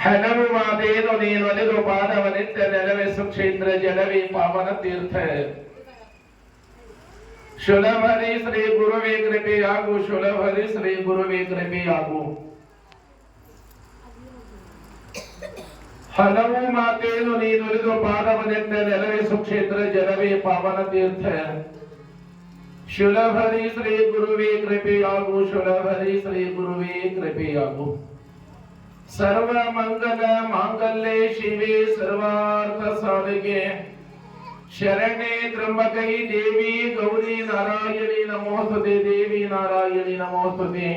ಹಲವು ಮಾದೇನು ನೀನೊಲಿದು ಪಾದವನಿಟ್ಟ ನೆಲವೇ ಸುಕ್ಷೇತ್ರ ಜಲವೇ ಪಾವನ ತೀರ್ಥ ಶುಲಭರಿ ಶ್ರೀ ಗುರುವೇ ಕೃಪೆಯಾಗು ಶುಲಭರಿ ಶ್ರೀ ಗುರುವೇ ಕೃಪೆಯಾಗು ಹಲವು ಮಾತೇನು ನೀನೊಲಿದು ಪಾದವನಿಟ್ಟ ನೆಲವೇ ಸುಕ್ಷೇತ್ರ ಜಲವೇ ಪಾವನ ತೀರ್ಥ ಶುಲಭರಿ ಶ್ರೀ ಗುರುವೇ ಕೃಪೆಯಾಗು ಶುಲಭರಿ ಶ್ರೀ ಗುರುವೇ ಕೃಪೆಯಾಗು ಸರ್ವ ಮಂಗಲ ಮಾಂಗಲ್ಯೆ ಶಿವೆ ಸರ್ವಾರ್ಥ ಸಾಧಿಕೆ ಶರಣೆ ತ್ರ್ಯಂಬಕೈ ದೇವಿ ಗೌರಿ ನಾರಾಯಣಿ ನಮೋಸ್ತುತೆ ದೇವಿ ನಾರಾಯಣಿ ನಮೋಸ್ತುತೆ.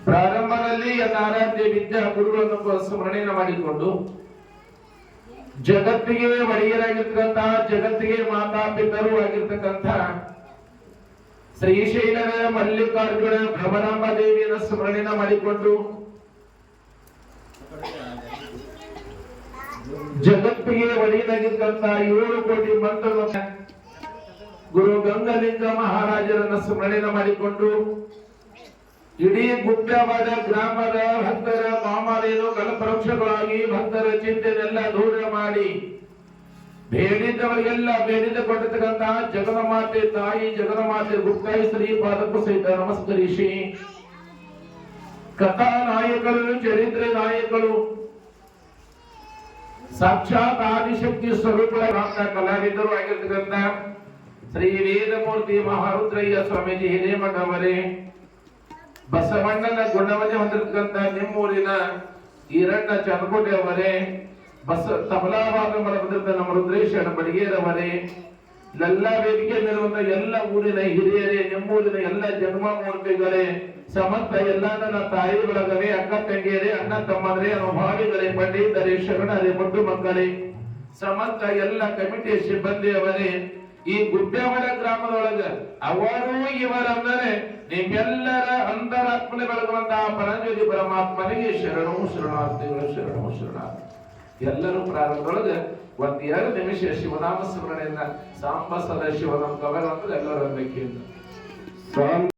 ಪ್ರಾರಂಭದಲ್ಲಿ ಆರಾಧ್ಯ ವಿದ್ಯಾ ಗುರುಗಳನ್ನು ಸ್ಮರಣೆ ಮಾಡಿಕೊಂಡು ಜಗತ್ತಿಗೆ ಒಡೆಯರಾಗಿರ್ತಕ್ಕಂಥ ಜಗತ್ತಿಗೆ ಮಾತಾ ಪಿತರು ಆಗಿರ್ತಕ್ಕಂಥ ಶ್ರೀಶೈಲದ ಮಲ್ಲಿಕಾರ್ಜುನ ಭ್ರಮರಾಂಬ ದೇವಿಯನ್ನು ಸ್ಮರಣೆ ಮಾಡಿಕೊಂಡು ಜಗತ್ತಿಗೆ ಒಡೆಯರಾಗಿರ್ತಕ್ಕಂಥ 7 ಕೋಟಿ ಮಂತ್ರಗಳ ಗುರು ಗಂಗಲಿಂಗ ಮಹಾರಾಜರನ್ನ ಸ್ಮರಣೆ ಮಾಡಿಕೊಂಡು ಇಡೀ ಗುಡ್ಡವಾದ ಗ್ರಾಮದ ಭಕ್ತರ ಮಾಮಾರೇನು ಕಲ್ಪವೃಕ್ಷಗಳಾಗಿ ಭಕ್ತರ ಚಿಂತೆನೆಲ್ಲ ದೂರ ಮಾಡಿ ಬೇಡಿದವರಿಗೆಲ್ಲ ಬೇಡಿದಕೊಂಡಿರ್ತಕ್ಕಂಥ ಜಗನ್ಮಾತೆ ತಾಯಿ ಜಗನ್ಮಾತೆ ಗುಪ್ತಾಯಿ ಶ್ರೀಪಾದಕ್ಕೂ ಸಹಿತ ನಮಸ್ಕರಿಸಿ ಕಥಾ ನಾಯಕರು ಚರಿತ್ರೆ ನಾಯಕರು ಸಾಕ್ಷಾತ್ ಆದಿಶಕ್ತಿ ಸ್ವರೂಪದ ಕಲಾವಿದರು ಆಗಿರ್ತಕ್ಕಂಥ ಶ್ರೀ ವೇದಮೂರ್ತಿ ಮಹಾರುದ್ರಯ್ಯ ಸ್ವಾಮೀಜಿ ಹಿರೇಮಠವರೇ, ಬಸವಣ್ಣನ ಗುಣವನ್ನೇ ಹೊಂದಿರತಕ್ಕಂಥ ನಿಮ್ಮೂರಿನ ಈರಣ್ಣ ಚಂದ್ರಕೋಟೆ ಅವರೇ, ತಬಲಾವಾದ ಬಂದಿರ್ತ ನಮ್ಮ ರುದ್ರೇಶ ಬಡಿಗೇರವರೇ, ಎಲ್ಲ ವೇದಿಕೆ ಮೇಲಿರುವಂತ ಎಲ್ಲ ಊರಿನ ಹಿರಿಯರೇ, ನಿಮ್ಮೂರಿನ ಎಲ್ಲ ಜನ್ಮಮೂರ್ತಿಗಳೇ, ಸಮಸ್ತ ಎಲ್ಲ ನನ್ನ ತಾಯಿಗಳಗವೇ, ಅಕ್ಕ ತಂಗಿಯರೇ, ಅಣ್ಣ ತಮ್ಮರೇ, ಅನುಭಾವಿಗಳೇ, ಪಂಡಿತರೇ, ಶರಣರೇ, ಮುದ್ದು ಮಕ್ಕಳೇ, ಸಮಸ್ತ ಎಲ್ಲ ಕಮಿಟಿ ಸಿಬ್ಬಂದಿಯವರೇ, ಈ ಗುಡ್ಡವರ ಗ್ರಾಮದೊಳಗ ಅವರು ಇವರಂದರೆ ನಿಮ್ಮೆಲ್ಲರ ಅಂತರಾತ್ಮನೆ ಬೆಳಗುವಂತಹ ಪರಂಜ್ಯೋತಿ ಪರಮಾತ್ಮನಿಗೆ ಶರಣು ಶರಣಾರ್ಥಿಗಳು ಶರಣು ಶರಣಾರ್ಥಿ. ಎಲ್ಲರೂ ಪ್ರಾರಂಭದೊಳಗೆ 1-2 ನಿಮಿಷ ಶಿವನಾಮ ಸ್ಮರಣೆಯನ್ನ ಸಾಂಬ ಸದ ಶಿವನಂ ಕವರ ಅಂದ್ರೆ ಎಲ್ಲರೂ ಅದಕ್ಕೆ